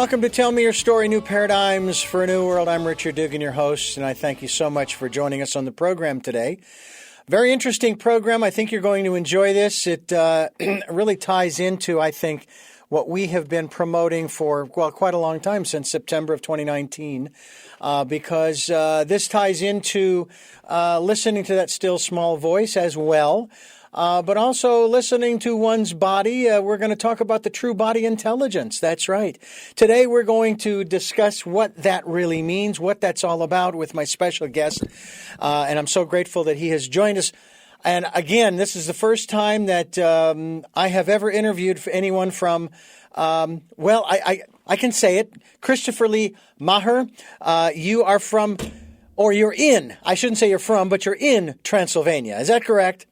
Welcome to Tell Me Your Story, New Paradigms for a New World. I'm Richard Dugan, your host, and I thank you so much for joining us on the program today. Very interesting program. I think you're going to enjoy this. It really ties into, I think, what we have been promoting for, quite a long time, since September of 2019, because this ties into listening to that still small voice as well. But also listening to one's body. We're going to talk about the true body intelligence. That's right. Today we're going to discuss what that really means, what that's all about with my special guest. And I'm so grateful that he has joined us. And again, this is the first time that I have ever interviewed anyone from, I can say it, Christopher Lee Maher. You are from, or you're in, I shouldn't say you're from, but you're in Transylvania. Is that correct?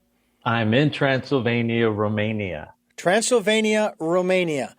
I'm in Transylvania, Romania. Transylvania, Romania.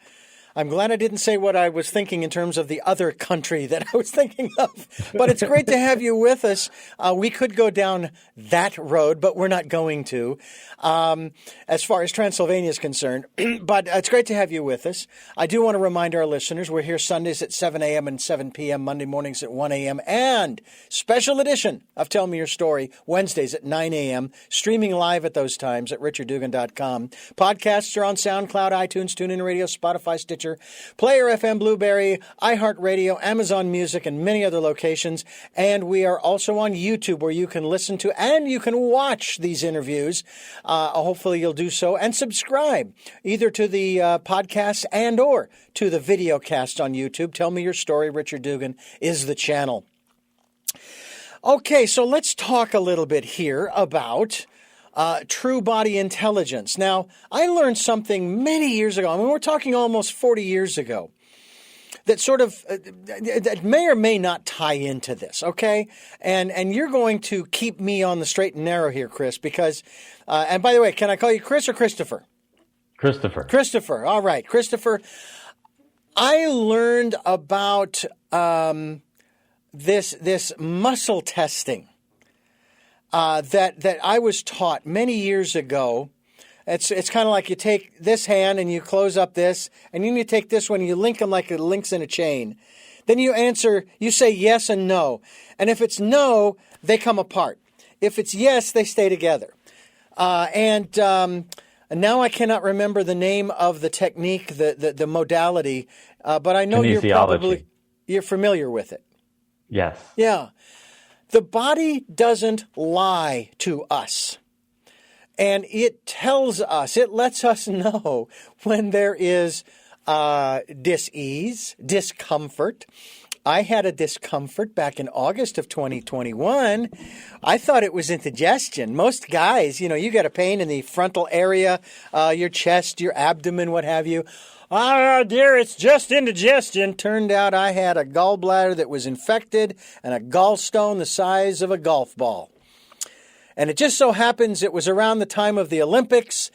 I'm glad I didn't say what I was thinking in terms of the other country that I was thinking of. But it's great to have you with us. We could go down that road, but we're not going to, as far as Transylvania is concerned. But it's great to have you with us. I do want to remind our listeners, we're here Sundays at 7 a.m. and 7 p.m., Monday mornings at 1 a.m., and special edition of Tell Me Your Story, Wednesdays at 9 a.m., streaming live at those times at richarddugan.com. Podcasts are on SoundCloud, iTunes, TuneIn Radio, Spotify, Stitcher, Player FM, Blueberry, iHeartRadio, Amazon Music, and many other locations. And we are also on YouTube, where you can listen to and you can watch these interviews. Hopefully you'll do so and subscribe either to the podcast and or to the video cast on YouTube. Tell Me Your Story, Richard Dugan is the channel. Okay, so let's talk a little bit here about true body intelligence. Now, I learned something many years ago. I mean, we're talking almost 40 years ago. That sort of that may or may not tie into this, okay? And you're going to keep me on the straight and narrow here, Chris, because and by the way, can I call you Chris or Christopher? Christopher. Christopher. All right, Christopher. I learned about this muscle testing. That I was taught many years ago. It's kind of like you take this hand and you close up this, and then you take this one and you link them like it links in a chain. Then you say yes and no. And if it's no, they come apart. If it's yes, they stay together. And now I cannot remember the name of the technique, the modality, but I know you're familiar with it. Yes. Yeah. The body doesn't lie to us, and it tells us, it lets us know when there is dis-ease, discomfort. I had a discomfort back in August of 2021. I thought it was indigestion. Most guys, you get a pain in the frontal area, your chest, your abdomen, what have you. Ah, dear, it's just indigestion. Turned out I had a gallbladder that was infected and a gallstone the size of a golf ball. And it just so happens it was around the time of the Olympics,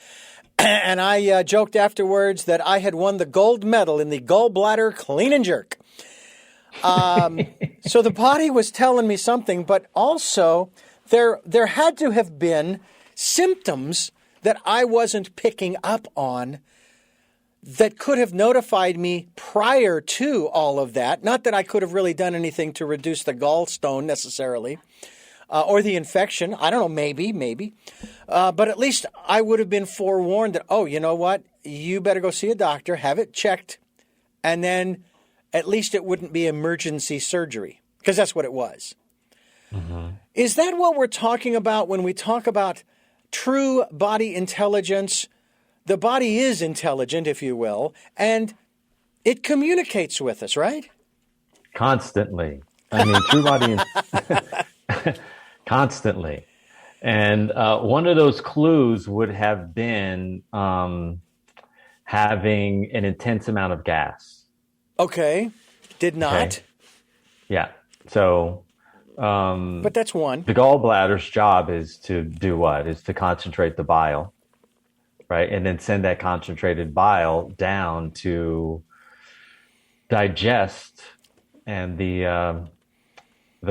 and I joked afterwards that I had won the gold medal in the gallbladder clean and jerk. So the body was telling me something, but also there had to have been symptoms that I wasn't picking up on that could have notified me prior to all of that. Not that I could have really done anything to reduce the gallstone necessarily, or the infection. I don't know, maybe. But at least I would have been forewarned that, oh, you know what? You better go see a doctor, have it checked, and then at least it wouldn't be emergency surgery, because that's what it was. Mm-hmm. Is that what we're talking about when we talk about true body intelligence? The body is intelligent, if you will, and it communicates with us, right? Constantly. I mean, true body constantly. And one of those clues would have been having an intense amount of gas. Okay. Did not. Okay. Yeah. So. But that's one. The gallbladder's job is to do what? Is to concentrate the bile. Right, and then send that concentrated bile down to digest and the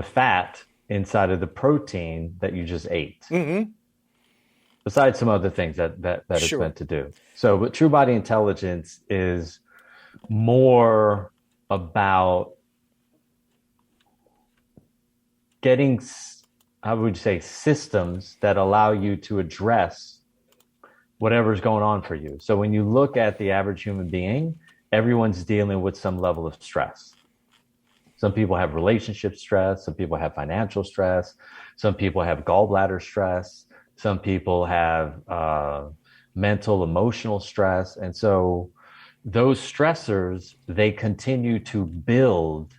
fat inside of the protein that you just ate. Mm-hmm. Besides some other things that it's meant to do. So, but true body intelligence is more about getting, I would say, systems that allow you to address whatever's going on for you. So when you look at the average human being, everyone's dealing with some level of stress. Some people have relationship stress. Some people have financial stress. Some people have gallbladder stress. Some people have mental, emotional stress. And so those stressors, they continue to build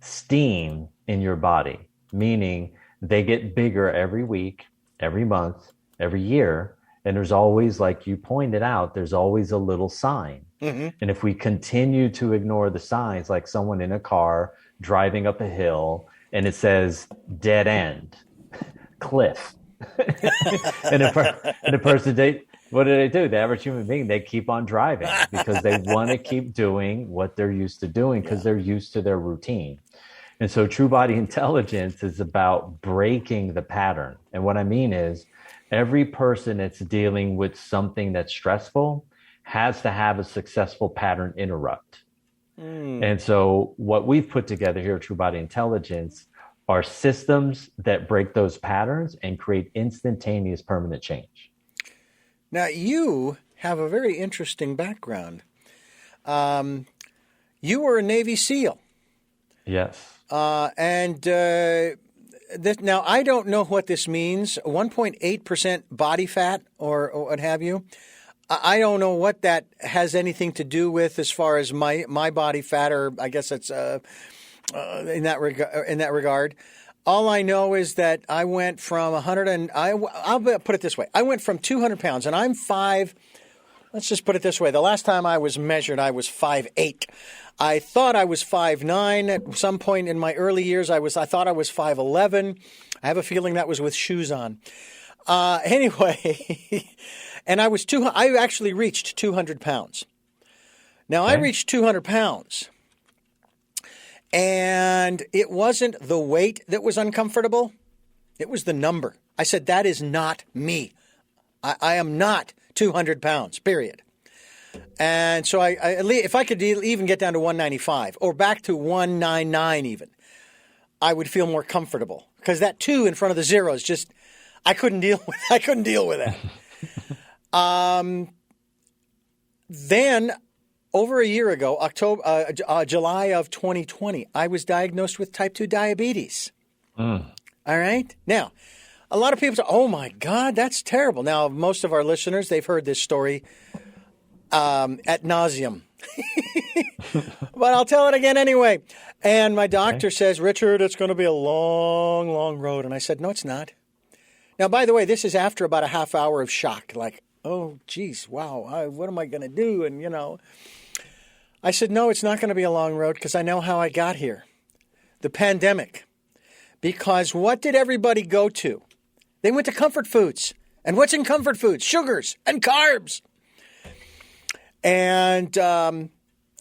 steam in your body, meaning they get bigger every week, every month, every year. And there's always, like you pointed out, there's always a little sign. Mm-hmm. And if we continue to ignore the signs, like someone in a car driving up a hill and it says dead end, cliff. and the person, what do they do? The average human being, they keep on driving because they want to keep doing what they're used to doing because they're used to their routine. And so true body intelligence is about breaking the pattern. And what I mean is every person that's dealing with something that's stressful has to have a successful pattern interrupt. And so what we've put together here at True Body Intelligence are systems that break those patterns and create instantaneous permanent change. Now, you have a very interesting background. You were a Navy SEAL. Yes. Now, I don't know what this means, 1.8% body fat or what have you. I don't know what that has anything to do with as far as my body fat, or I guess it's in that regard. All I know is that I went from I'll put it this way. I went from 200 pounds, and I'm 5. Let's just put it this way. The last time I was measured, I was 5'8". I thought I was 5'9". At some point in my early years, I thought I was 5'11". I have a feeling that was with shoes on. Anyway, and I actually reached 200 pounds. Now, okay. I reached 200 pounds, and it wasn't the weight that was uncomfortable. It was the number. I said, that is not me. I am not 200 pounds, period. And so if I could even get down to 195 or back to 199 even, I would feel more comfortable, because that 2 in front of the 0 is just, I couldn't deal with that. Then over a year ago, July of 2020, I was diagnosed with type 2 diabetes. All right. Now, a lot of people say, oh my God, that's terrible. Now, most of our listeners, they've heard this story ad nauseum. But I'll tell it again anyway. And my doctor says, Richard, it's going to be a long, long road. And I said, no, it's not. Now, by the way, this is after about a half hour of shock. Like, oh, geez, wow, what am I going to do? And, I said, no, it's not going to be a long road, because I know how I got here. The pandemic. Because what did everybody go to? They went to comfort foods. And what's in comfort foods? Sugars and carbs. And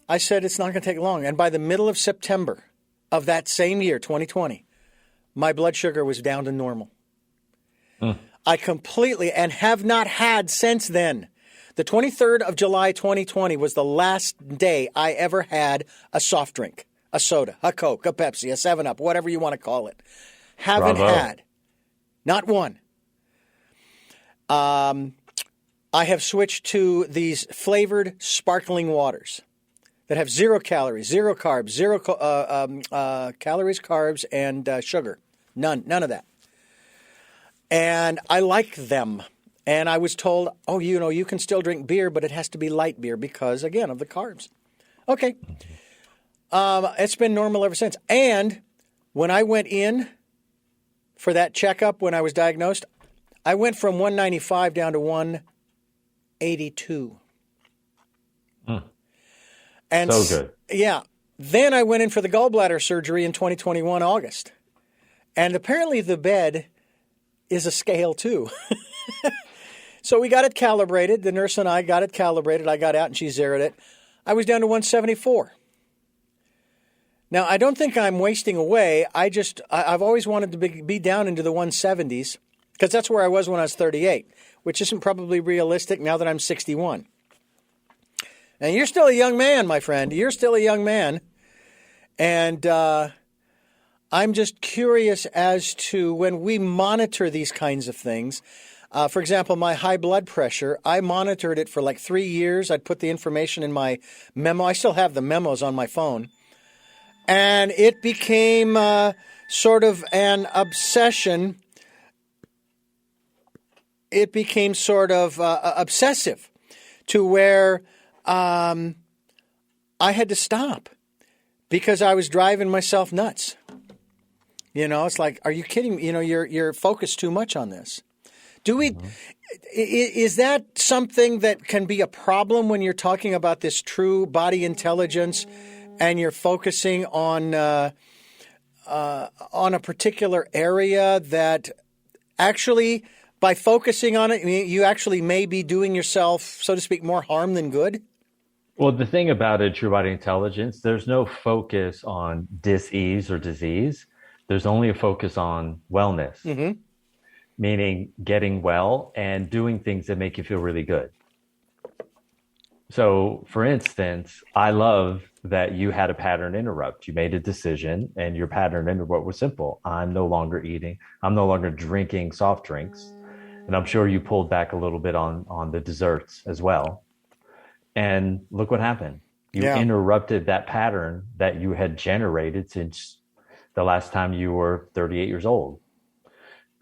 I said, it's not going to take long. And by the middle of September of that same year, 2020, my blood sugar was down to normal. I completely, and have not had since then. The 23rd of July, 2020 was the last day I ever had a soft drink, a soda, a Coke, a Pepsi, a 7-Up, whatever you want to call it. Haven't had. Not one. I have switched to these flavored sparkling waters that have 0 calories, 0 carbs, 0 calories, carbs, and sugar. None of that. And I like them. And I was told, oh, you can still drink beer, but it has to be light beer because, again, of the carbs. Okay. It's been normal ever since. And when I went in for that checkup when I was diagnosed, I went from 195 down to 182. And so good. Yeah. Then I went in for the gallbladder surgery in 2021 August. And apparently the bed is a scale too. So we got it calibrated. The nurse and I got it calibrated. I got out and she zeroed it. I was down to 174. Now, I don't think I'm wasting away. I've always wanted to be down into the 170s, because that's where I was when I was 38, which isn't probably realistic now that I'm 61. And you're still a young man, my friend. You're still a young man. And I'm just curious as to when we monitor these kinds of things. For example, my high blood pressure, I monitored it for like 3 years. I'd put the information in my memo. I still have the memos on my phone. And it became sort of an obsession. It became sort of obsessive to where I had to stop because I was driving myself nuts. It's like, are you kidding me? You're focused too much on this. Is that something that can be a problem when you're talking about this true body intelligence and you're focusing on a particular area that actually, by focusing on it, you actually may be doing yourself, so to speak, more harm than good? Well, the thing about a true body intelligence, there's no focus on dis-ease or disease. There's only a focus on wellness, meaning getting well and doing things that make you feel really good. So, for instance, I love that you had a pattern interrupt. You made a decision, and your pattern interrupt was simple. I'm no longer drinking soft drinks. And I'm sure you pulled back a little bit on the desserts as well. And look what happened. You interrupted that pattern that you had generated since the last time you were 38 years old.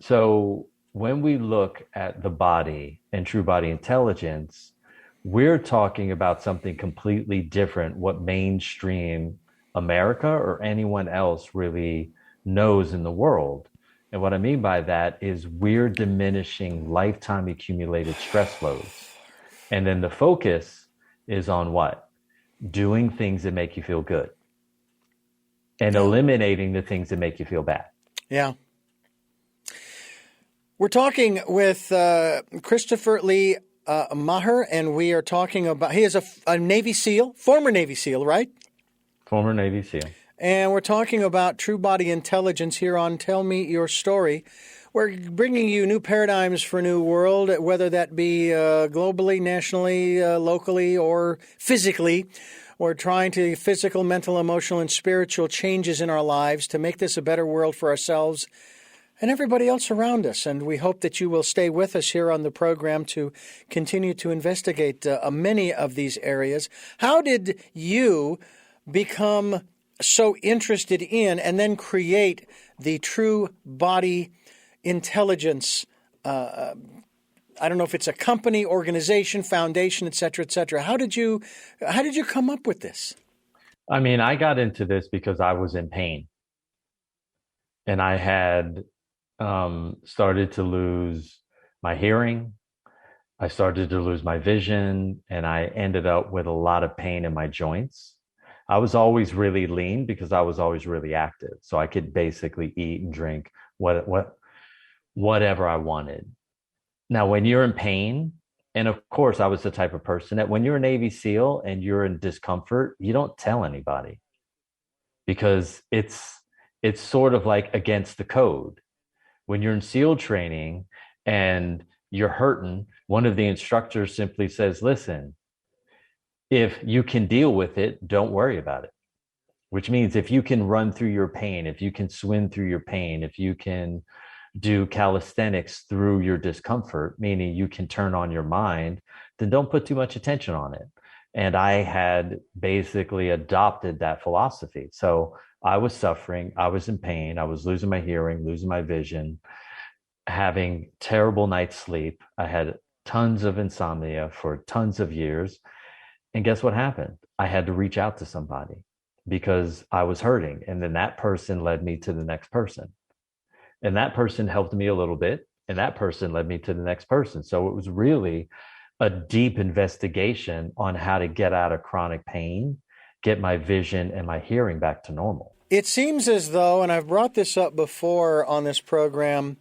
So when we look at the body and true body intelligence, we're talking about something completely different what mainstream America or anyone else really knows in the world. And what I mean by that is we're diminishing lifetime accumulated stress loads. And then the focus is on what? Doing things that make you feel good and eliminating the things that make you feel bad. Yeah. We're talking with Christopher Lee Maher, and we are talking about, he is a Navy SEAL, former Navy SEAL, right? Former Navy SEAL. And we're talking about true body intelligence here on Tell Me Your Story. We're bringing you new paradigms for a new world, whether that be globally, nationally, locally, or physically. We're trying to physical, mental, emotional, and spiritual changes in our lives to make this a better world for ourselves and everybody else around us. And we hope that you will stay with us here on the program to continue to investigate many of these areas. How did you become so interested in and then create the true body intelligence? I don't know if it's a company, organization, foundation, et cetera, et cetera. How did you come up with this? I mean, I got into this because I was in pain, and I had started to lose my hearing. I started to lose my vision, and I ended up with a lot of pain in my joints. I was always really lean because I was always really active. So I could basically eat and drink whatever I wanted. Now, when you're in pain, and of course, I was the type of person that when you're a Navy SEAL and you're in discomfort, you don't tell anybody because it's sort of like against the code. When you're in SEAL training and you're hurting, one of the instructors simply says, listen, if you can deal with it, don't worry about it. Which means if you can run through your pain, if you can swim through your pain, if you can do calisthenics through your discomfort, meaning you can turn on your mind, then don't put too much attention on it. And I had basically adopted that philosophy. So I was suffering, I was in pain, I was losing my hearing, losing my vision, having terrible night's sleep. I had tons of insomnia for tons of years. And guess what happened? I had to reach out to somebody because I was hurting. And then that person led me to the next person. And that person helped me a little bit. And that person led me to the next person. So it was really a deep investigation on how to get out of chronic pain, get my vision and my hearing back to normal. It seems as though, and I've brought this up before on this program,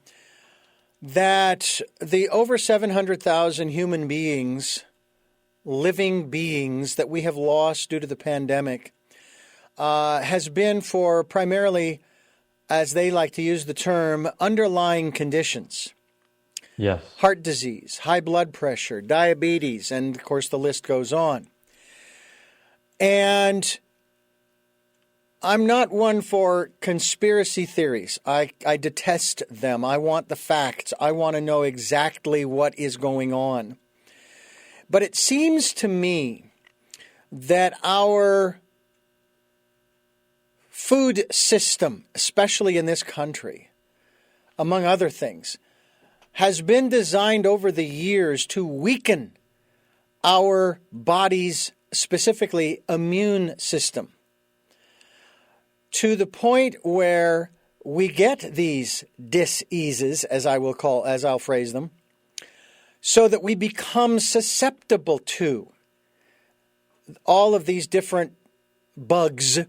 that the over 700,000 human beings, living beings that we have lost due to the pandemic has been for primarily, as they like to use the term, underlying conditions. Yes. Heart disease, high blood pressure, diabetes, and of course the list goes on. And I'm not one for conspiracy theories. I detest them. I want the facts. I want to know exactly what is going on. But it seems to me that our food system, especially in this country, among other things, has been designed over the years to weaken our body's, specifically immune system, to the point where we get these diseases, as I'll phrase them, so that we become susceptible to all of these different bugs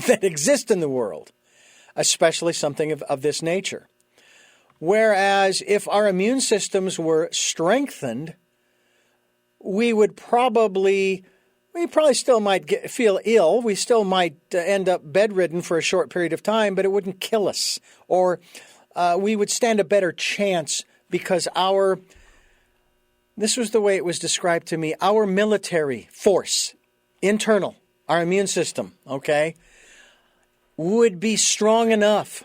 that exist in the world, especially something of this nature. Whereas if our immune systems were strengthened, we probably still might feel ill. We still might end up bedridden for a short period of time, but it wouldn't kill us. Or we would stand a better chance because this was the way it was described to me, our military force, internal, our immune system, okay, would be strong enough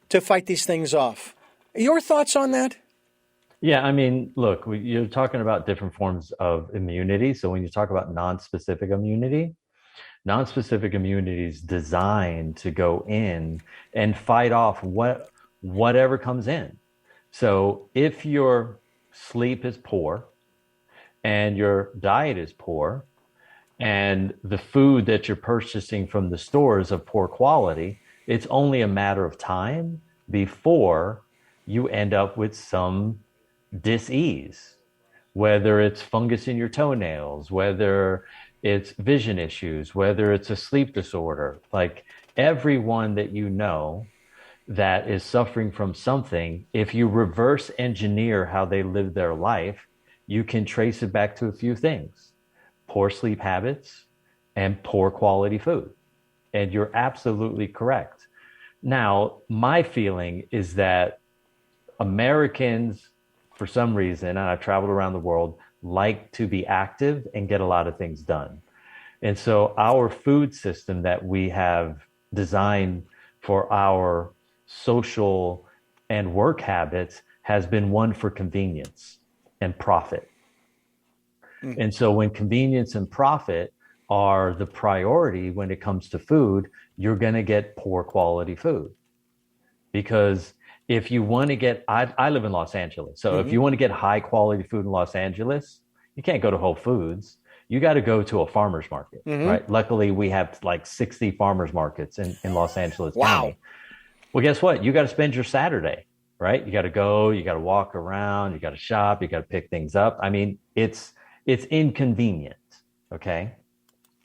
to fight these things off. Your thoughts on that? Yeah, I mean, look, you're talking about different forms of immunity. So when you talk about non-specific immunity is designed to go in and fight off whatever comes in. So if your sleep is poor and your diet is poor and the food that you're purchasing from the store is of poor quality, it's only a matter of time before you end up with some dis-ease, whether it's fungus in your toenails, whether it's vision issues, whether it's a sleep disorder. Like everyone that you know that is suffering from something, if you reverse engineer how they live their life, you can trace it back to a few things: poor sleep habits and poor quality food. And you're absolutely correct. Now, my feeling is that Americans, for some reason, and I've traveled around the world, like to be active and get a lot of things done. And so our food system that we have designed for our social and work habits has been one for convenience and profit. Mm. And so when convenience and profit are the priority when it comes to food, you're going to get poor quality food. Because if you want to get, I live in Los Angeles. So if you want to get high quality food in Los Angeles, you can't go to Whole Foods. You got to go to a farmer's market, right? Luckily, we have like 60 farmers markets in Los Angeles County. Well, guess what? You got to spend your Saturday, right? You got to go, you got to walk around, you got to shop, you got to pick things up. I mean, it's inconvenient, okay?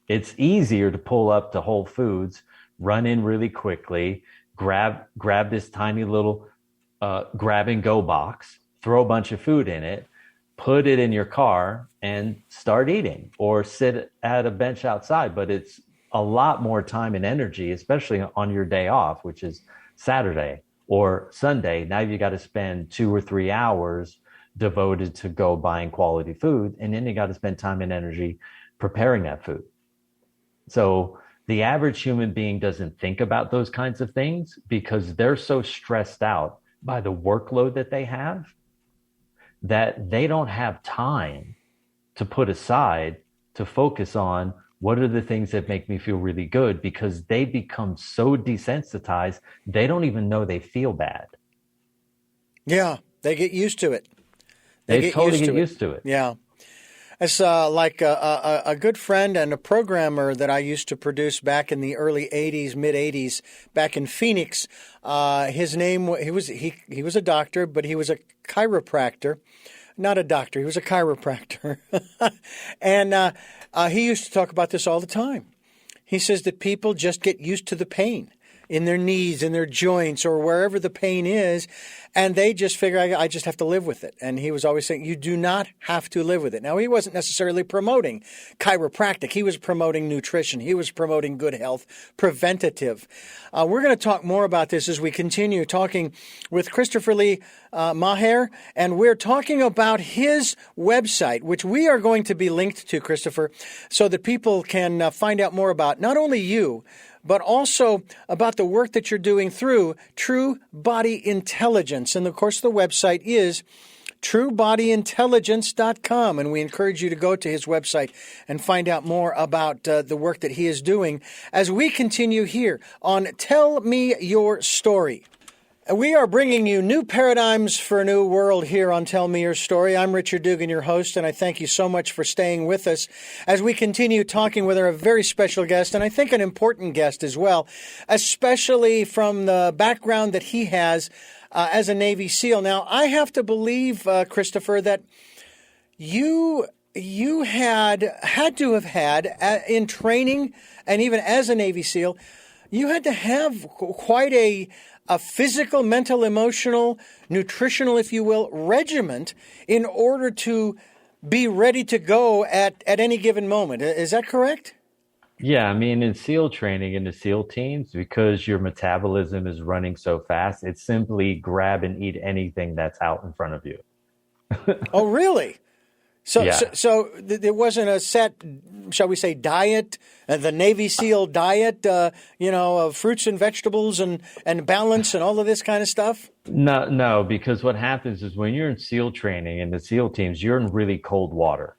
It's easier to pull up to Whole Foods, run in really quickly, grab this tiny little grab and go box, throw a bunch of food in it, put it in your car and start eating, or sit at a bench outside. But it's a lot more time and energy, especially on your day off, which is Saturday or Sunday. Now you got to spend 2 or 3 hours devoted to go buying quality food. And then you got to spend time and energy preparing that food. So the average human being doesn't think about those kinds of things because they're so stressed out by the workload that they have that they don't have time to put aside to focus on what are the things that make me feel really good, because they become so desensitized, they don't even know they feel bad. Yeah, they get used to it. They totally get used to it. Yeah. It's like a good friend and a programmer that I used to produce back in the early 80s, mid 80s, back in Phoenix. His name, he was a doctor, but he was a chiropractor. Not a doctor, he was a chiropractor. And he used to talk about this all the time. He says that people just get used to the pain in their knees, in their joints, or wherever the pain is. And they just figure, I just have to live with it. And he was always saying, you do not have to live with it. Now, he wasn't necessarily promoting chiropractic. He was promoting nutrition. He was promoting good health, preventative. We're going to talk more about this as we continue talking with Christopher Lee Maher. And we're talking about his website, which we are going to be linked to, Christopher, so that people can find out more about not only you, but also about the work that you're doing through True Body Intelligence. And of course, the website is truebodyintelligence.com. And we encourage you to go to his website and find out more about the work that he is doing as we continue here on Tell Me Your Story. We are bringing you new paradigms for a new world here on Tell Me Your Story. I'm Richard Dugan, your host, and I thank you so much for staying with us as we continue talking with our very special guest, and I think an important guest as well, especially from the background that he has as a Navy SEAL. Now, I have to believe, Christopher, that you had to have had in training, and even as a Navy SEAL, you had to have quite a physical, mental, emotional, nutritional, if you will, regiment in order to be ready to go at any given moment. Is that correct? Yeah, I mean, in SEAL training, in the SEAL teams, because your metabolism is running so fast, it's simply grab and eat anything that's out in front of you. Oh, really? So, Yeah. so there wasn't a set, shall we say, diet, the Navy SEAL diet, of fruits and vegetables and balance and all of this kind of stuff? No, because what happens is when you're in SEAL training in the SEAL teams, you're in really cold water.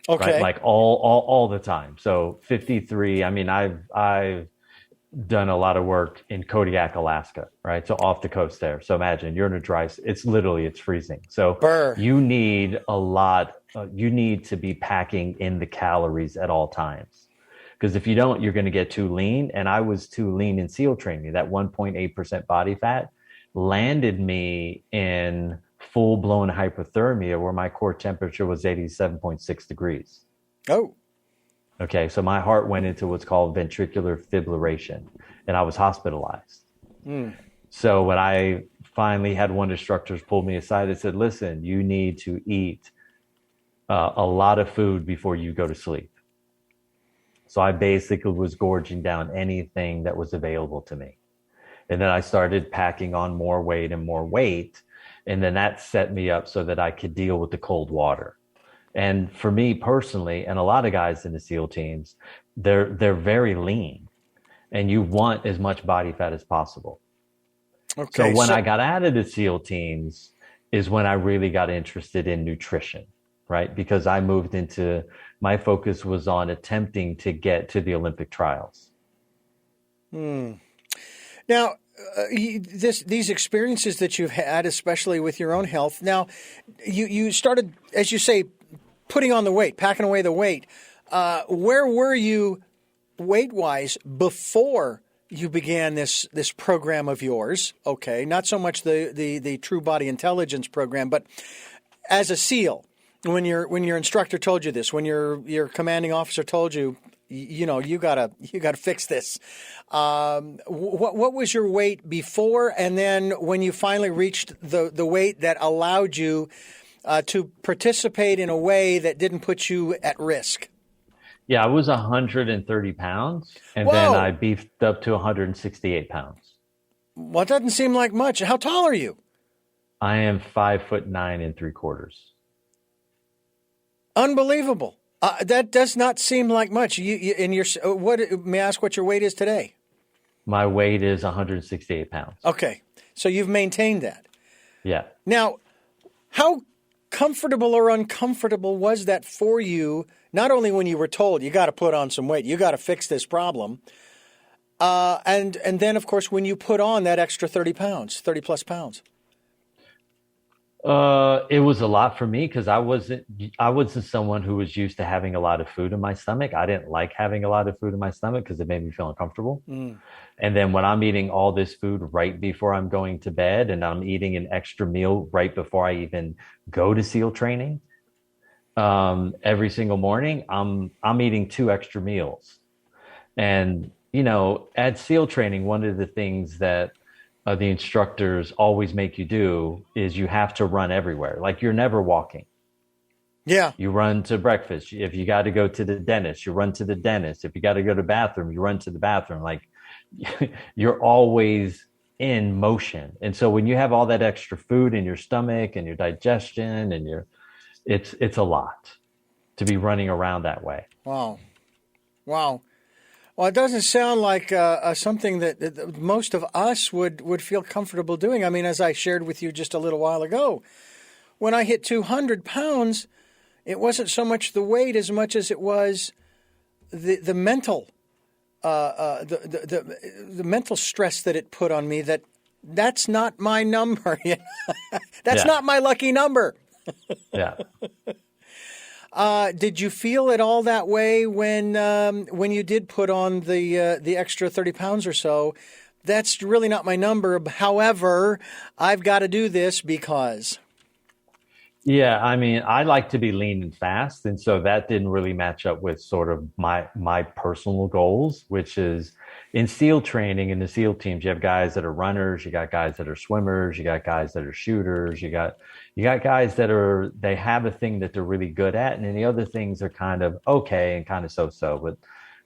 Okay. Right? Like all the time. So 53, I mean, I've done a lot of work in Kodiak, Alaska, right? So off the coast there. So imagine you're in a it's freezing. So Burr. you need you need to be packing in the calories at all times. Because if you don't, you're going to get too lean. And I was too lean in SEAL training. That 1.8% body fat landed me in full-blown hypothermia where my core temperature was 87.6 degrees. Oh. Okay, so my heart went into what's called ventricular fibrillation, and I was hospitalized. So when I finally had one of the instructors pull me aside and said, listen, you need to eat a lot of food before you go to sleep. So I basically was gorging down anything that was available to me. And then I started packing on more weight and more weight, and then that set me up so that I could deal with the cold water. And for me personally, and a lot of guys in the SEAL teams, they're very lean, and you want as much body fat as possible. Okay. So when I got out of the SEAL teams is when I really got interested in nutrition, right? Because I moved into, my focus was on attempting to get to the Olympic trials. Now, these experiences that you've had, especially with your own health. Now, you started, as you say, putting on the weight, packing away the weight. Where were you weight-wise before you began this program of yours? Okay, not so much the True Body Intelligence program, but as a SEAL, when your instructor told you this, when your commanding officer told you, you gotta fix this. What was your weight before, and then when you finally reached the weight that allowed you to participate in a way that didn't put you at risk? Yeah, I was 130 pounds, and Whoa. then I beefed up to 168 pounds. Well, it doesn't seem like much. How tall are you? I am 5'9" 3/4". Unbelievable. That does not seem like much. What may I ask what your weight is today? My weight is 168 pounds. Okay, so you've maintained that. Yeah. Now, how comfortable or uncomfortable was that for you? Not only when you were told you got to put on some weight, you got to fix this problem, and then of course when you put on that extra 30 plus pounds. It was a lot for me because I wasn't someone who was used to having a lot of food in my stomach. I didn't like having a lot of food in my stomach because it made me feel uncomfortable. And then when I'm eating all this food right before I'm going to bed, and I'm eating an extra meal right before I even go to SEAL training, every single morning, I'm eating 2 extra meals. And, at SEAL training, one of the things that the instructors always make you do is you have to run everywhere. Like you're never walking. Yeah. You run to breakfast. If you got to go to the dentist, you run to the dentist. If you got to go to the bathroom, you run to the bathroom. Like you're always in motion. And so when you have all that extra food in your stomach and your digestion and it's a lot to be running around that way. Wow. Wow. Well, it doesn't sound like something that most of us would feel comfortable doing. I mean, as I shared with you just a little while ago, when I hit 200 pounds, it wasn't so much the weight as much as it was the mental the mental stress that it put on me. That's not my number. That's not my lucky number. Yeah. Did you feel at all that way when you did put on the extra 30 pounds or so? That's really not my number. However, I've got to do this because. Yeah, I mean, I like to be lean and fast, and so that didn't really match up with sort of my personal goals, which is in SEAL training. In the SEAL teams, you have guys that are runners, you got guys that are swimmers, you got guys that are shooters, you got guys that they have a thing that they're really good at, and then the other things are kind of okay and kind of so-so. But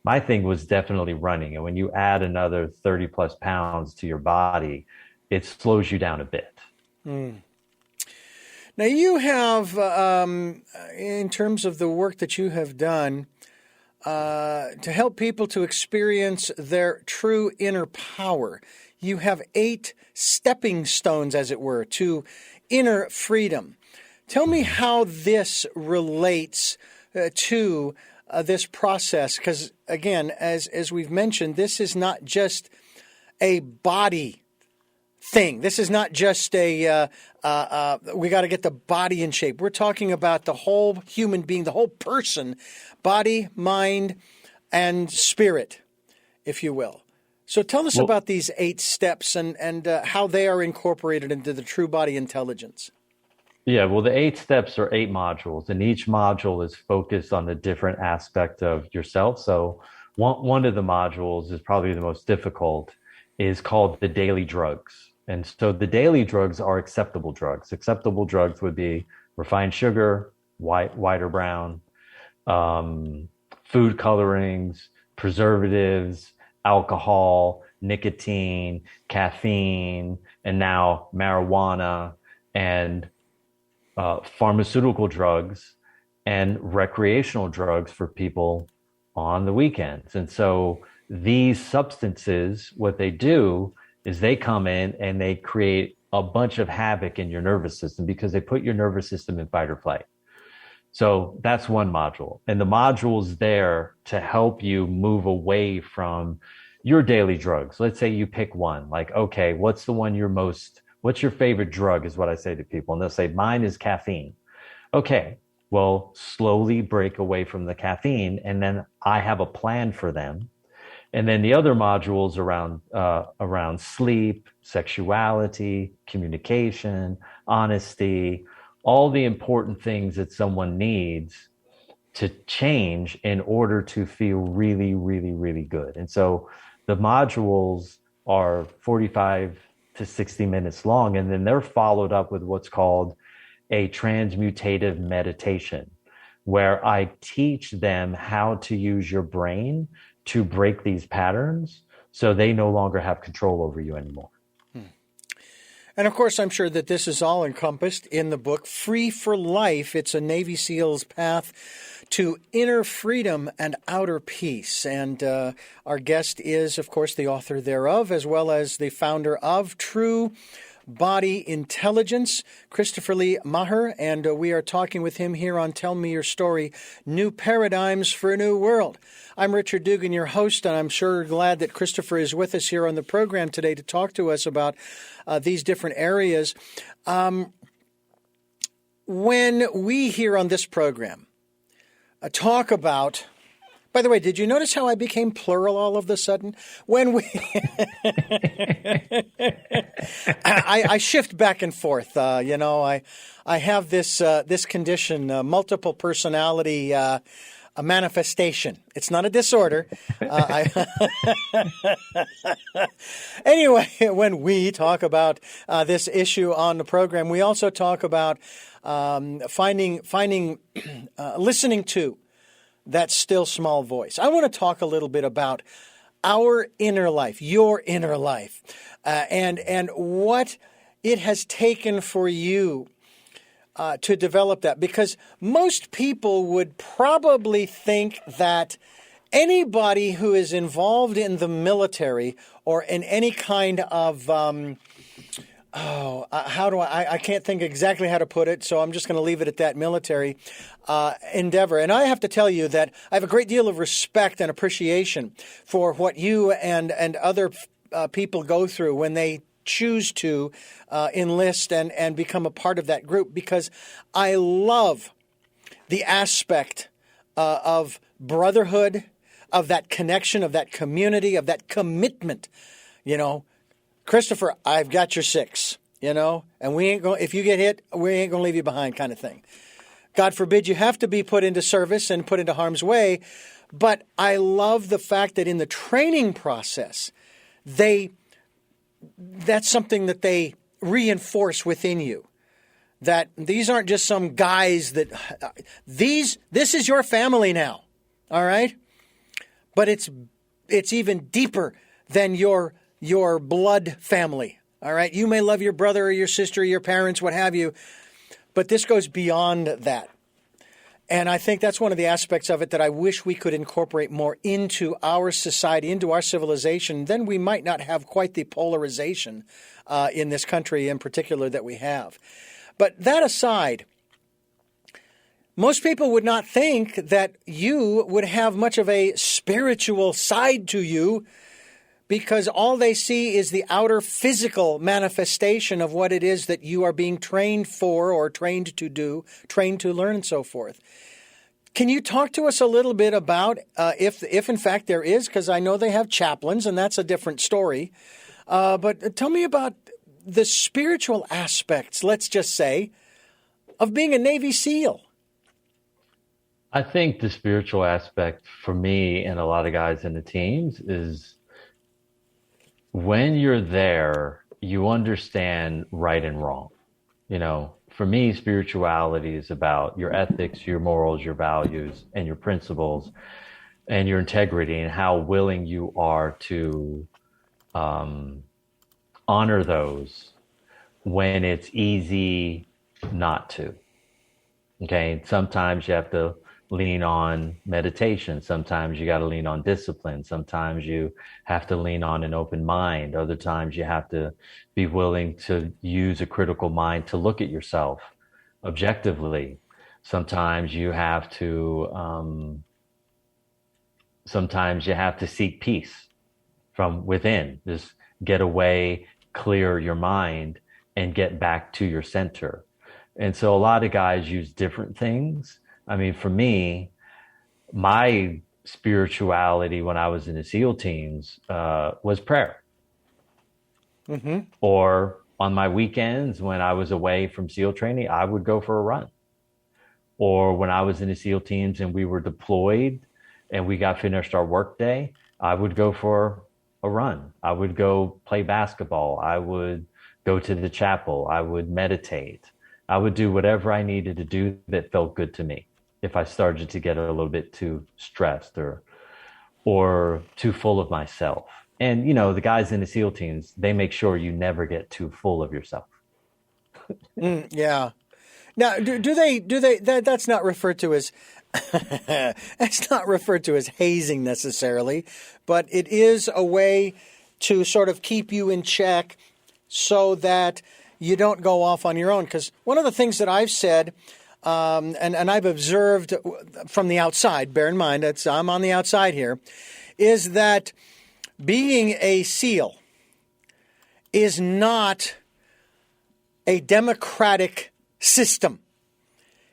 my thing was definitely running, and when you add another 30 plus pounds to your body, it slows you down a bit. Mm. Now, you have, in terms of the work that you have done, to help people to experience their true inner power, you have 8 stepping stones, as it were, to inner freedom. Tell me how this relates to this process, because, again, as we've mentioned, this is not just a body thing. This is not just we got to get the body in shape. We're talking about the whole human being, the whole person, body, mind, and spirit, if you will. So tell us about these 8 steps and how they are incorporated into the true body intelligence. Yeah, well, the 8 steps are 8 modules, and each module is focused on a different aspect of yourself. So one of the modules is probably the most difficult, is called the daily drugs. And so the daily drugs are acceptable drugs. Acceptable drugs would be refined sugar, white or brown, food colorings, preservatives, alcohol, nicotine, caffeine, and now marijuana, and pharmaceutical drugs and recreational drugs for people on the weekends. And so these substances, what they do is they come in and they create a bunch of havoc in your nervous system because they put your nervous system in fight or flight. So that's one module. And the module is there to help you move away from your daily drugs. Let's say you pick one, like, okay, what's your favorite drug is what I say to people. And they'll say, mine is caffeine. Okay, well, slowly break away from the caffeine. And then I have a plan for them. And then the other modules around sleep, sexuality, communication, honesty, all the important things that someone needs to change in order to feel really, really, really good. And so the modules are 45 to 60 minutes long, and then they're followed up with what's called a transmutative meditation, where I teach them how to use your brain to break these patterns so they no longer have control over you anymore. And of course, I'm sure that this is all encompassed in the book, Free for Life. It's a Navy SEAL's path to inner freedom and outer peace. And our guest is, of course, the author thereof, as well as the founder of True Body Intelligence, Christopher Lee Maher, and we are talking with him here on Tell Me Your Story, New Paradigms for a New World. I'm Richard Dugan, your host, and I'm sure glad that Christopher is with us here on the program today to talk to us about these different areas. When we here on this program talk about... By the way, did you notice how I became plural all of a sudden? When we, I shift back and forth. I have this condition, multiple personality a manifestation. It's not a disorder. Anyway, when we talk about this issue on the program, we also talk about listening to that still small voice. I want to talk a little bit about our inner life, your inner life, and what it has taken for you to develop that. Because most people would probably think that anybody who is involved in the military or in any kind of I can't think exactly how to put it, so I'm just going to leave it at that, military endeavor. And I have to tell you that I have a great deal of respect and appreciation for what you and other people go through when they choose to enlist and become a part of that group, because I love the aspect of brotherhood, of that connection, of that community, of that commitment. You know, Christopher, I've got your six, and we ain't going, if you get hit, we ain't going to leave you behind, kind of thing. God forbid you have to be put into service and put into harm's way. But I love the fact that in the training process, that's something that they reinforce within you. That these aren't just some guys this is your family now. All right. But it's even deeper than your blood family. All right. You may love your brother or your sister or your parents, what have you, but this goes beyond that. And I think that's one of the aspects of it that I wish we could incorporate more into our society, into our civilization. Then we might not have quite the polarization in this country in particular that we have. But that aside, most people would not think that you would have much of a spiritual side to you, because all they see is the outer physical manifestation of what it is that you are being trained for or trained to do, trained to learn, and so forth. Can you talk to us a little bit about if in fact there is, because I know they have chaplains, and that's a different story. But tell me about the spiritual aspects, let's just say, of being a Navy SEAL. I think the spiritual aspect for me and a lot of guys in the teams is when you're there, you understand right and wrong. For me, spirituality is about your ethics, your morals, your values, and your principles, and your integrity, and how willing you are to honor those when it's easy not to. Okay, sometimes you have to lean on meditation. Sometimes you got to lean on discipline. Sometimes you have to lean on an open mind. Other times you have to be willing to use a critical mind to look at yourself objectively. Sometimes you have to seek peace from within. Just get away, clear your mind, and get back to your center. And so a lot of guys use different things. I mean, for me, my spirituality when I was in the SEAL teams was prayer. Mm-hmm. Or on my weekends when I was away from SEAL training, I would go for a run. Or when I was in the SEAL teams and we were deployed and we got finished our work day, I would go for a run. I would go play basketball. I would go to the chapel. I would meditate. I would do whatever I needed to do that felt good to me. If I started to get a little bit too stressed or too full of myself. And, the guys in the SEAL teams, they make sure you never get too full of yourself. Yeah. Now, do they, that's not referred to as, it's not referred to as hazing necessarily, but it is a way to sort of keep you in check so that you don't go off on your own. Because one of the things that I've said, and I've observed from the outside, bear in mind, I'm on the outside here, is that being a SEAL is not a democratic system.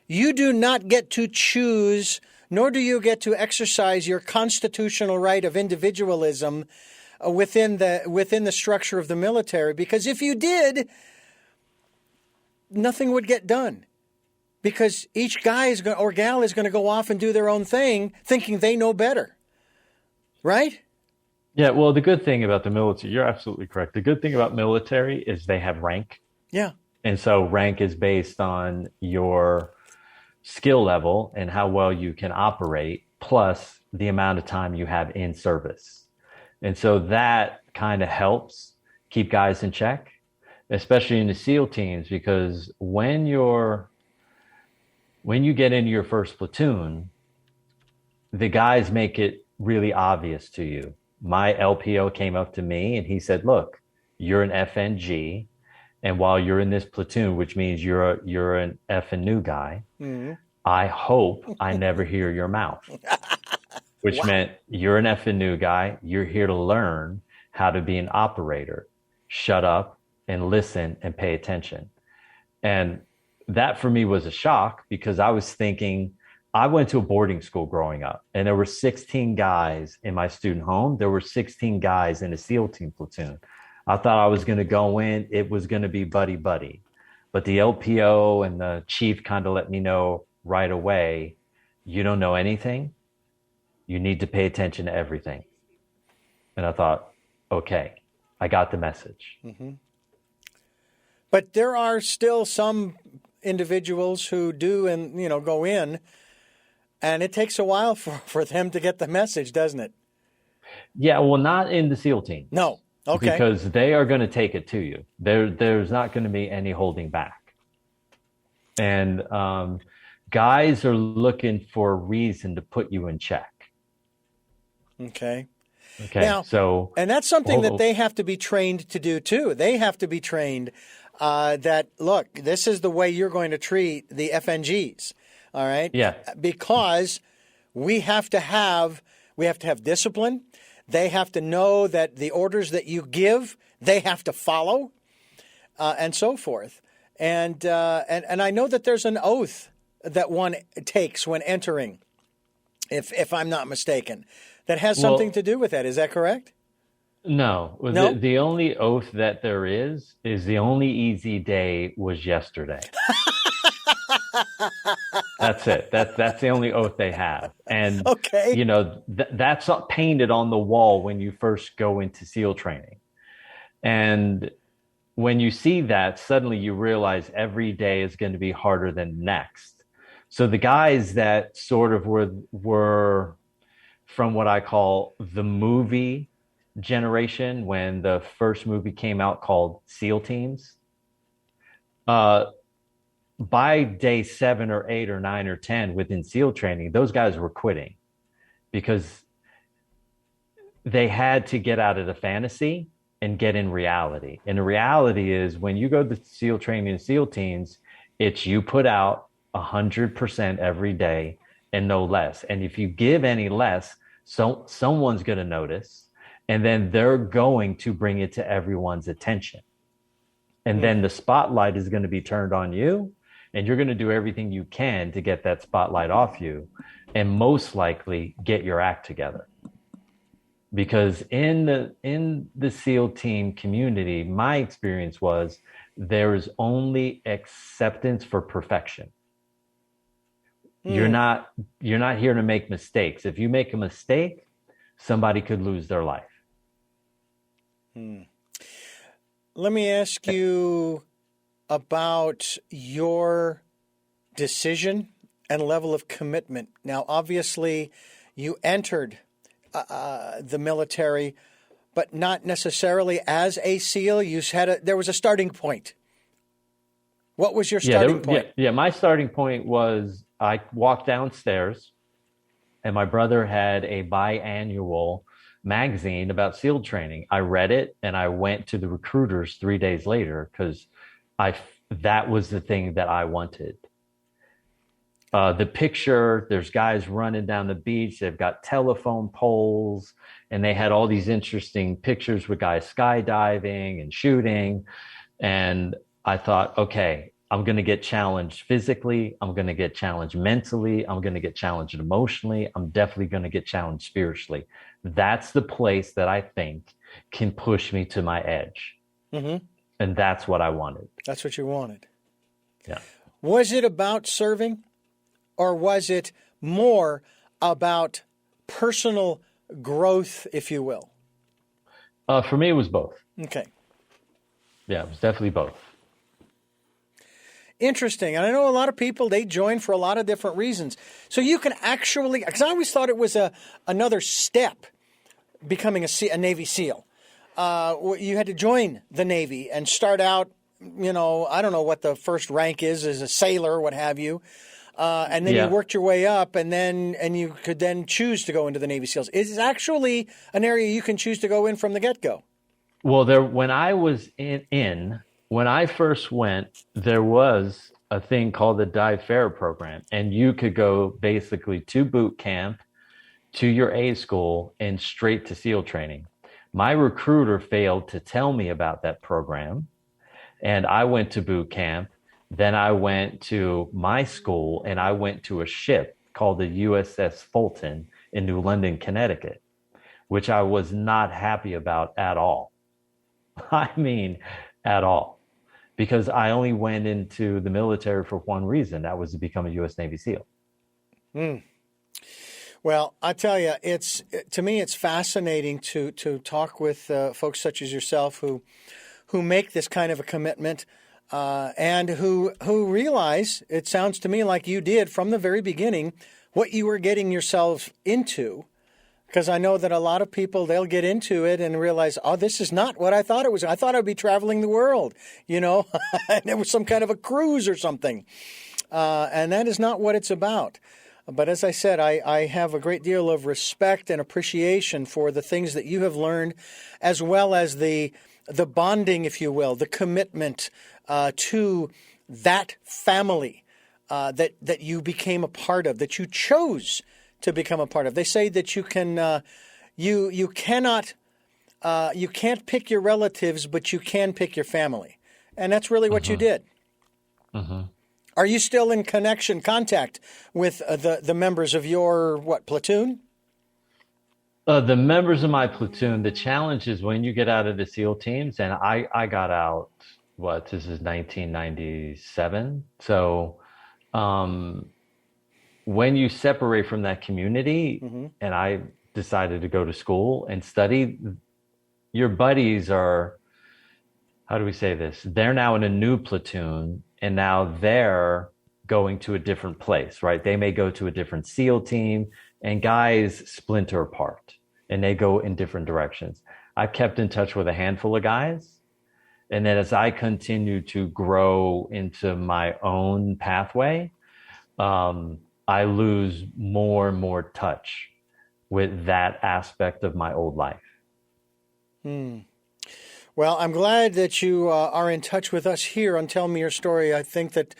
You do not get to choose, nor do you get to exercise your constitutional right of individualism within the structure of the military, because if you did, nothing would get done. because each guy is going, or gal is going to go off and do their own thing, thinking they know better, right? Yeah, well, the good thing about the military, you're absolutely correct. The good thing about military is they have rank. Yeah. And so rank is based on your skill level and how well you can operate, plus the amount of time you have in service. And so that kind of helps keep guys in check, especially in the SEAL teams, because when you get into your first platoon, the guys make it really obvious to you. My LPO came up to me and he said, "Look, you're an FNG, and while you're in this platoon, which means you're an F and new guy, I hope I never hear your mouth." Which meant you're an F and new guy. You're here to learn how to be an operator. Shut up and listen and pay attention. And that for me was a shock, because I was thinking, I went to a boarding school growing up, and there were 16 guys in my student home. There were 16 guys in a SEAL team platoon. I thought I was going to go in. It was going to be buddy. But the LPO and the chief kind of let me know right away, you don't know anything. You need to pay attention to everything. And I thought, okay, I got the message. Mm-hmm. But there are still some individuals who do and, go in, and it takes a while for them to get the message, doesn't it? Yeah, well, not in the SEAL team. No. Okay. Because they are going to take it to you. There's not going to be any holding back. And guys are looking for a reason to put you in check. Okay. Now, so, and that's something that they have to be trained to do too. They have to be trained that, look, this is the way you're going to treat the FNGs. All right. Yeah. Because we have to have discipline. They have to know that the orders that you give, they have to follow, and so forth. And I know that there's an oath that one takes when entering, if I'm not mistaken, that has something to do with that. Is that correct? No. No? The only oath that there is the only easy day was yesterday. That's it. That's the only oath they have. And, okay. That's painted on the wall when you first go into SEAL training. And when you see that, suddenly you realize every day is going to be harder than next. So the guys that sort of were from what I call the movie generation, when the first movie came out called SEAL Teams, by day 7 or 8 or 9 or 10 within SEAL training, those guys were quitting because they had to get out of the fantasy and get in reality. And the reality is, when you go to SEAL training and SEAL teams, it's you put out 100% every day and no less. And if you give any less, someone's going to notice, and then they're going to bring it to everyone's attention. And then the spotlight is going to be turned on you, and you're going to do everything you can to get that spotlight off you, and most likely get your act together. Because in the SEAL team community, my experience was there is only acceptance for perfection. You're not here to make mistakes. If you make a mistake, somebody could lose their life. Let me ask you about your decision and level of commitment. Now, obviously, you entered the military, but not necessarily as a SEAL. There was a starting point. What was your starting point? Yeah, my starting point was I walked downstairs, and my brother had a biannual magazine about SEAL training. I read it, and I went to the recruiters 3 days later because that was the thing that I wanted. The picture, there's guys running down the beach. They've got telephone poles, and they had all these interesting pictures with guys skydiving and shooting. And I thought, okay, I'm going to get challenged physically. I'm going to get challenged mentally. I'm going to get challenged emotionally. I'm definitely going to get challenged spiritually. That's the place that I think can push me to my edge. Mm-hmm. And that's what I wanted. That's what you wanted. Yeah. Was it about serving, or was it more about personal growth, if you will? For me, it was both. Okay. Yeah, it was definitely both. Interesting. And I know a lot of people, they join for a lot of different reasons. So you can actually, because I always thought it was another step becoming a Navy SEAL. You had to join the Navy and start out, I don't know what the first rank is as a sailor, what have you. And then you worked your way up, and you could then choose to go into the Navy SEALs. Is actually an area you can choose to go in from the get-go? Well, when I was when I first went, there was a thing called the Dive Fair program, and you could go basically to boot camp, to your A school, and straight to SEAL training. My recruiter failed to tell me about that program, and I went to boot camp. Then I went to my school, and I went to a ship called the USS Fulton in New London, Connecticut, which I was not happy about at all. I mean, at all. Because I only went into the military for one reason. That was to become a U.S. Navy SEAL. Well, I tell you, to me, it's fascinating to talk with folks such as yourself who make this kind of a commitment and who realize, it sounds to me like you did from the very beginning, what you were getting yourself into. Because I know that a lot of people, they'll get into it and realize, oh, this is not what I thought it was. I thought I'd be traveling the world, and it was some kind of a cruise or something. And that is not what it's about. But as I said, I have a great deal of respect and appreciation for the things that you have learned, as well as the bonding, if you will, the commitment to that family that you became a part of, that you chose to become a part of. They say that you can, you can't pick your relatives, but you can pick your family, and that's really what you did. Are you still in contact with the members of your platoon? The members of my platoon. The challenge is when you get out of the SEAL teams, and I got out. This is 1997, so. When you separate from that community, and I decided to go to school and study, your buddies are, how do we say this? They're now in a new platoon, and now they're going to a different place, right? They may go to a different SEAL team, and guys splinter apart, and they go in different directions. I kept in touch with a handful of guys, and then as I continued to grow into my own pathway, I lose more and more touch with that aspect of my old life. Well, I'm glad that you are in touch with us here on Tell Me Your Story. I think that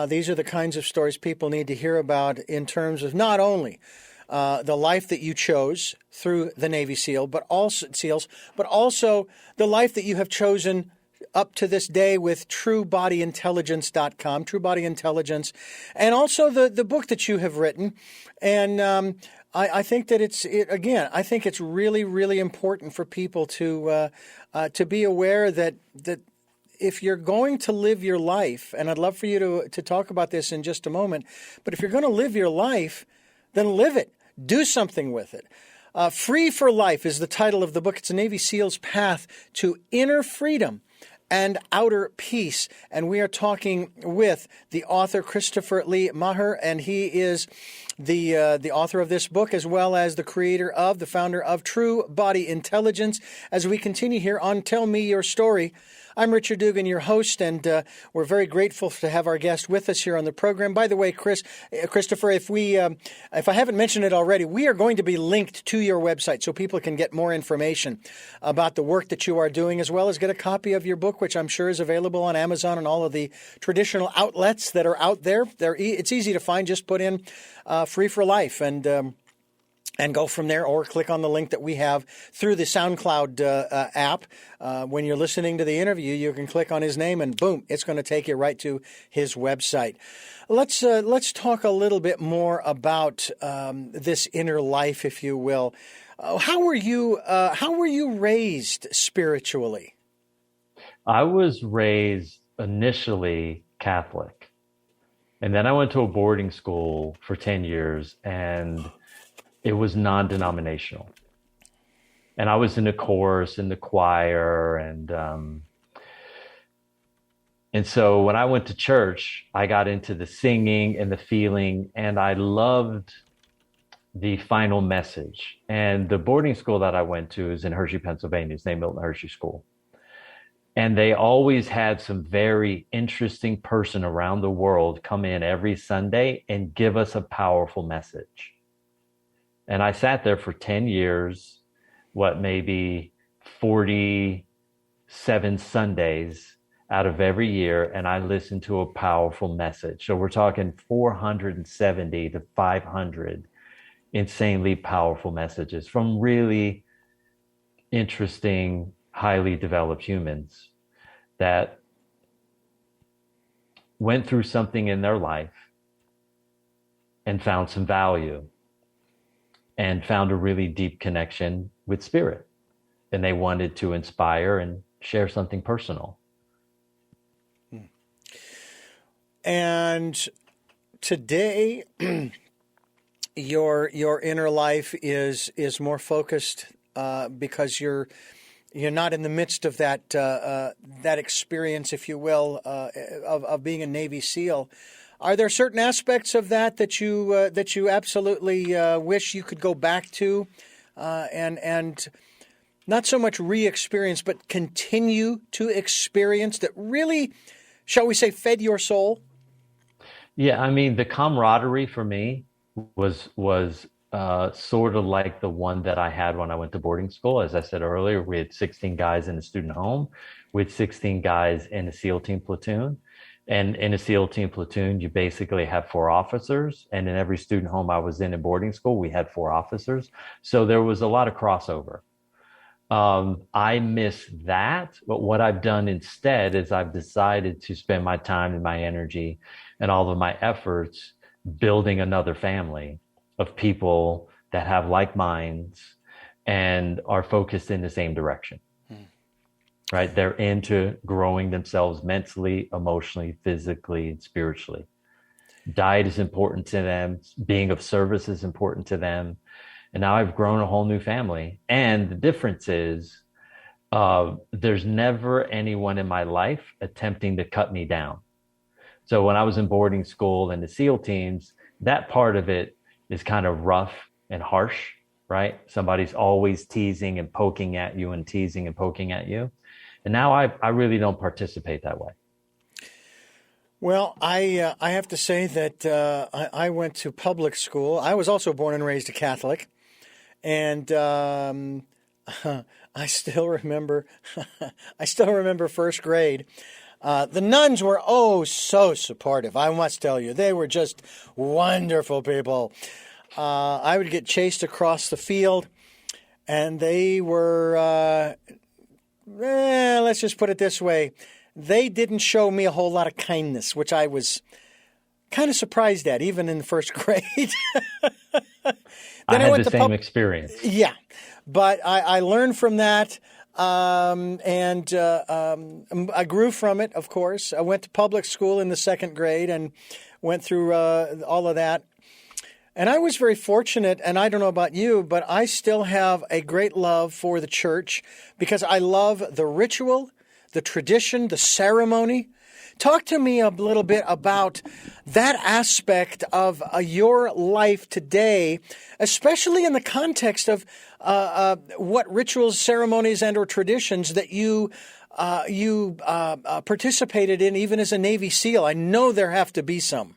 these are the kinds of stories people need to hear about in terms of not only the life that you chose through the Navy SEALs, but also the life that you have chosen up to this day with TrueBodyIntelligence.com, True Body Intelligence, and also the book that you have written. And I think that I think it's really, really important for people to be aware that if you're going to live your life, and I'd love for you to talk about this in just a moment, but if you're going to live your life, then live it. Do something with it. Free for Life is the title of the book. It's a Navy SEAL's path to inner freedom and outer peace. And we are talking with the author, Christopher Lee Maher, and he is the author of this book, as well as the founder of True Body Intelligence. As we continue here on Tell Me Your Story, I'm Richard Dugan, your host, and we're very grateful to have our guest with us here on the program. By the way, Christopher, if I haven't mentioned it already, we are going to be linked to your website so people can get more information about the work that you are doing, as well as get a copy of your book, which I'm sure is available on Amazon and all of the traditional outlets that are out there. It's easy to find. Just put in Free for Life and go from there, or click on the link that we have through the SoundCloud app. When you're listening to the interview, you can click on his name and boom, it's going to take you right to his website. Let's talk a little bit more about this inner life, if you will. How were you raised spiritually? I was raised initially Catholic. And then I went to a boarding school for 10 years, and it was non-denominational. And I was in the chorus, in the choir, and so when I went to church, I got into the singing and the feeling, and I loved the final message. And the boarding school that I went to is in Hershey, Pennsylvania. It's named Milton Hershey School. And they always had some very interesting person around the world come in every Sunday and give us a powerful message. And I sat there for 10 years, maybe 47 Sundays out of every year, and I listened to a powerful message. So we're talking 470 to 500 insanely powerful messages from really interesting, highly developed humans that went through something in their life and found some value and found a really deep connection with spirit. And they wanted to inspire and share something personal. And today, your inner life is more focused because you're not in the midst of that experience, if you will, of being a Navy SEAL. Are there certain aspects of that you absolutely wish you could go back to, and not so much re-experience, but continue to experience that really, shall we say, fed your soul? Yeah, I mean, the camaraderie for me was sort of like the one that I had when I went to boarding school. As I said earlier, we had 16 guys in a student home. We had 16 guys in a SEAL team platoon. And in a SEAL team platoon, you basically have 4 officers. And in every student home I was in boarding school, we had 4 officers. So there was a lot of crossover. I miss that, but what I've done instead is I've decided to spend my time and my energy and all of my efforts building another family of people that have like minds and are focused in the same direction. Right? They're into growing themselves mentally, emotionally, physically, and spiritually. Diet is important to them. Being of service is important to them. And now I've grown a whole new family. And the difference is there's never anyone in my life attempting to cut me down. So when I was in boarding school and the SEAL teams, that part of it is kind of rough and harsh, right? Somebody's always teasing and poking at you and teasing and poking at you. And now I really don't participate that way. Well, I have to say that I went to public school. I was also born and raised a Catholic. And I still remember first grade. The nuns were so supportive. I must tell you, they were just wonderful people. I would get chased across the field, and they were, let's just put it this way, they didn't show me a whole lot of kindness, which I was kind of surprised at, even in the first grade. I had the same experience. Yeah, but I learned from that, and I grew from it, of course. I went to public school in the second grade and went through all of that. And I was very fortunate, and I don't know about you, but I still have a great love for the church because I love the ritual, the tradition, the ceremony. Talk to me a little bit about that aspect of your life today, especially in the context of what rituals, ceremonies, and or traditions that you participated in, even as a Navy SEAL. I know there have to be some.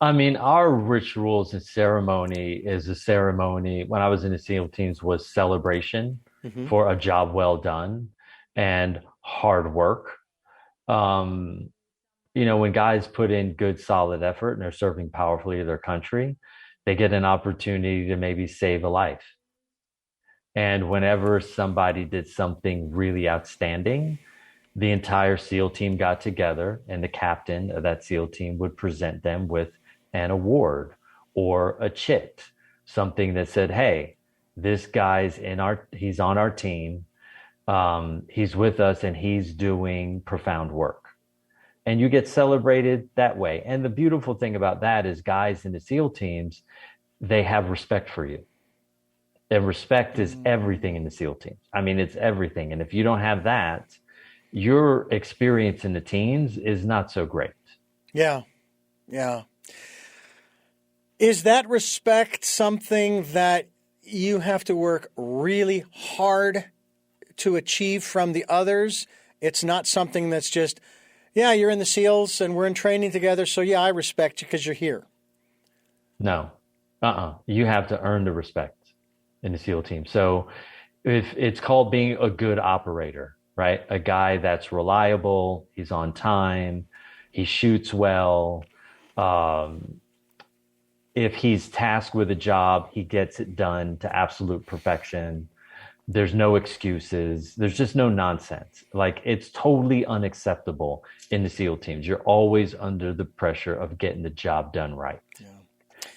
I mean, our rituals and ceremony is a ceremony. When I was in the SEAL teams, was celebration for a job well done and hard work. When guys put in good, solid effort and they're serving powerfully to their country, they get an opportunity to maybe save a life. And whenever somebody did something really outstanding, the entire SEAL team got together and the captain of that SEAL team would present them with an award or a chit, something that said, hey, this guy's he's on our team. He's with us and he's doing profound work. and you get celebrated that way. And the beautiful thing about that is guys in the SEAL teams, they have respect for you. And respect is everything in the SEAL teams. I mean, it's everything. And if you don't have that, your experience in the teams is not so great. Yeah. Yeah. Is that respect something that you have to work really hard to achieve from the others? It's not something that's just, yeah, you're in the SEALs and we're in training together, so yeah, I respect you because you're here. No. You have to earn the respect in the SEAL team. So if it's called being a good operator, right? A guy that's reliable, he's on time, he shoots well. If he's tasked with a job, he gets it done to absolute perfection. There's no excuses. There's just no nonsense. Like, it's totally unacceptable in the SEAL teams. You're always under the pressure of getting the job done right. Yeah.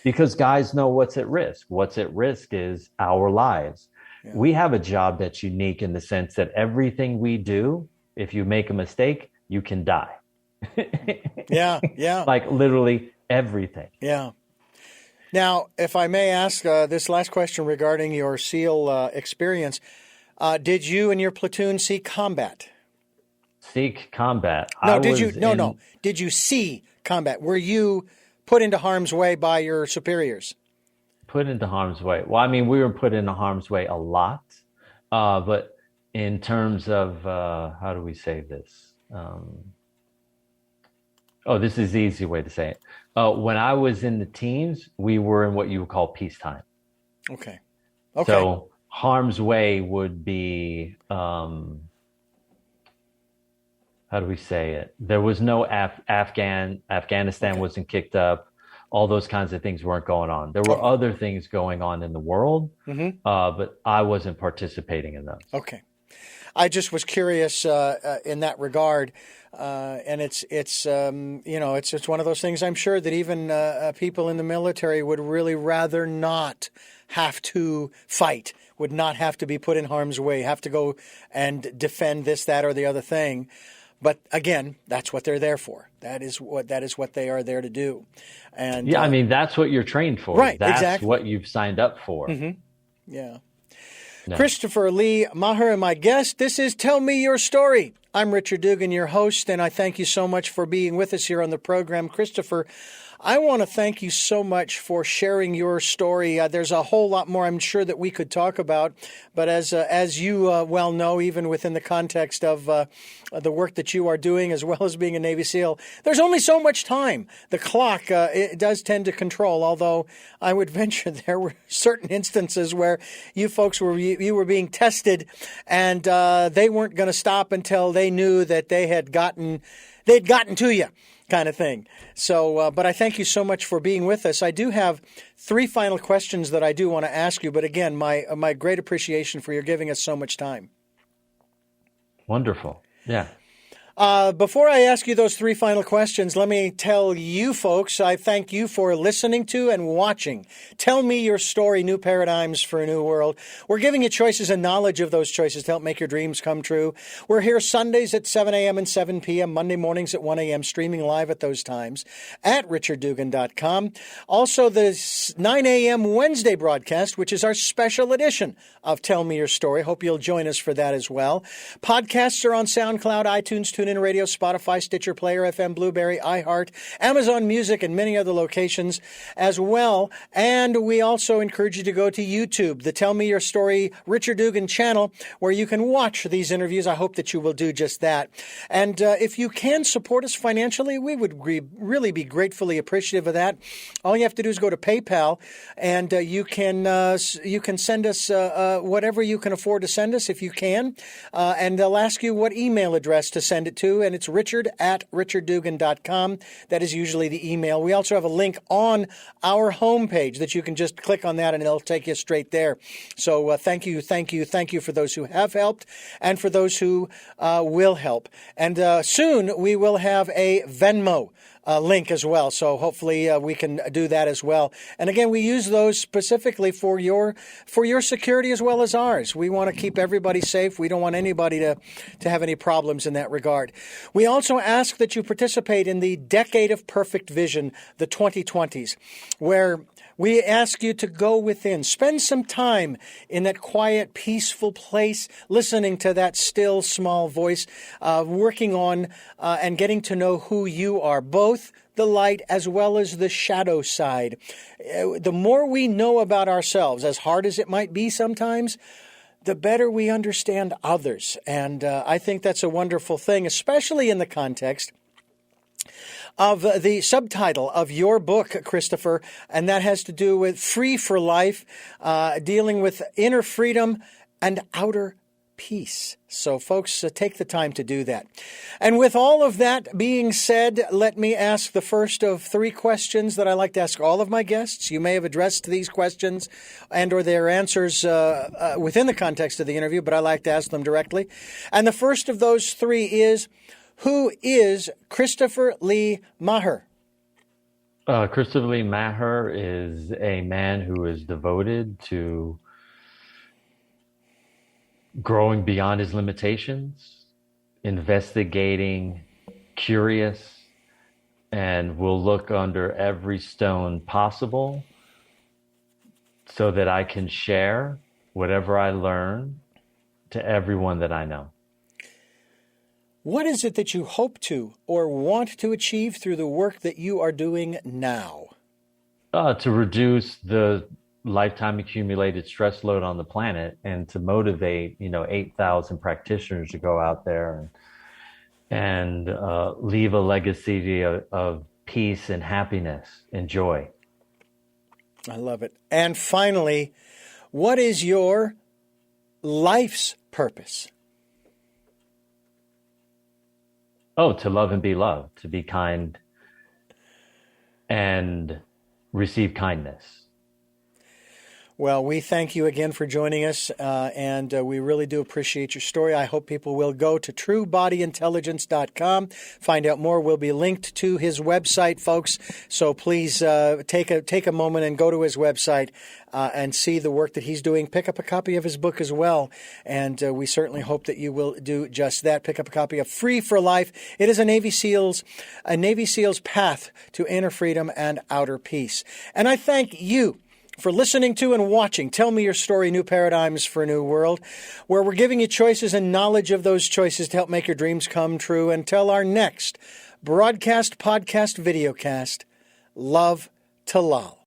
Because guys know what's at risk. What's at risk is our lives. Yeah. We have a job that's unique in the sense that everything we do, if you make a mistake, you can die. Yeah. Like literally everything. Yeah. Now, if I may ask this last question regarding your SEAL experience, did you and your platoon seek combat? Seek combat? No, no. Did you see combat? Were you put into harm's way by your superiors? Put into harm's way? Well, I mean, we were put into harm's way a lot, but in terms of how do we say this? This is the easy way to say it. When I was in the teams, we were in what you would call peacetime. Okay. So harm's way would be, how do we say it? There was no Afghanistan wasn't kicked up. All those kinds of things weren't going on. There were other things going on in the world, but I wasn't participating in those. Okay. I just was curious in that regard. And it's one of those things I'm sure that even people in the military would really rather not have to fight, would not have to be put in harm's way, have to go and defend this, that, or the other thing. But again, that's what they're there for. That is what they are there to do. And I mean, that's what you're trained for. Right, that's exactly what you've signed up for. Mm-hmm. Yeah. No. Christopher Lee Maher and my guest. This is Tell Me Your Story. I'm Richard Dugan, your host, and I thank you so much for being with us here on the program. Christopher, I want to thank you so much for sharing your story. There's a whole lot more I'm sure that we could talk about, but as you well know, even within the context of the work that you are doing as well as being a Navy SEAL, there's only so much time. The clock it does tend to control, although I would venture there were certain instances where you folks were being tested and they weren't going to stop until they knew that they'd gotten to you. Kind of thing. So, but I thank you so much for being with us. I do have 3 final questions that I do want to ask you, but again, my great appreciation for your giving us so much time. Wonderful. Yeah. Before I ask you those 3 final questions, let me tell you folks, I thank you for listening to and watching Tell Me Your Story, New Paradigms for a New World. We're giving you choices and knowledge of those choices to help make your dreams come true. We're here Sundays at 7 a.m. and 7 p.m., Monday mornings at 1 a.m., streaming live at those times at richarddugan.com. Also, the 9 a.m. Wednesday broadcast, which is our special edition of Tell Me Your Story. Hope you'll join us for that as well. Podcasts are on SoundCloud, iTunes, TuneIn Radio, Spotify, Stitcher, Player FM, Blueberry, iHeart, Amazon Music, and many other locations as well. And we also encourage you to go to YouTube, the Tell Me Your Story Richard Dugan channel, where you can watch these interviews. I hope that you will do just that. And if you can support us financially, we would really be gratefully appreciative of that. All you have to do is go to PayPal, and you can send us whatever you can afford to send us if you can. And they'll ask you what email address to send it to, and it's richard@richarddugan.com. That is usually the email. We also have a link on our homepage that you can just click on that and it'll take you straight there. So thank you for those who have helped and for those who will help. And soon we will have a Venmo link as well. So hopefully we can do that as well. And again, we use those specifically for your security as well as ours. We want to keep everybody safe. We don't want anybody to have any problems in that regard. We also ask that you participate in the Decade of Perfect Vision, the 2020s, where we ask you to go within, spend some time in that quiet, peaceful place, listening to that still, small voice, working on and getting to know who you are, both the light as well as the shadow side. The more we know about ourselves, as hard as it might be sometimes, the better we understand others. And I think that's a wonderful thing, especially in the context of the subtitle of your book, Christopher, and that has to do with Free for Life, dealing with inner freedom and outer peace. So, folks, take the time to do that. And with all of that being said, let me ask the first of three questions that I like to ask all of my guests. You may have addressed these questions and or their answers within the context of the interview, but I like to ask them directly. And the first of those three is, who is Christopher Lee Maher? Christopher Lee Maher is a man who is devoted to growing beyond his limitations, investigating, curious, and will look under every stone possible so that I can share whatever I learn to everyone that I know. What is it that you hope to or want to achieve through the work that you are doing now? To reduce the lifetime accumulated stress load on the planet and to motivate, 8,000 practitioners to go out there and leave a legacy of peace and happiness and joy. I love it. And finally, what is your life's purpose? Oh, to love and be loved, to be kind and receive kindness. Well, we thank you again for joining us, and we really do appreciate your story. I hope people will go to truebodyintelligence.com, find out more. We'll be linked to his website, folks, so please take a moment and go to his website and see the work that he's doing. Pick up a copy of his book as well, and we certainly hope that you will do just that. Pick up a copy of Free for Life. It is a Navy SEAL's path to inner freedom and outer peace. And I thank you for listening to and watching Tell Me Your Story, New Paradigms for a New World, where we're giving you choices and knowledge of those choices to help make your dreams come true. Until our next broadcast, podcast, videocast, love to Lal.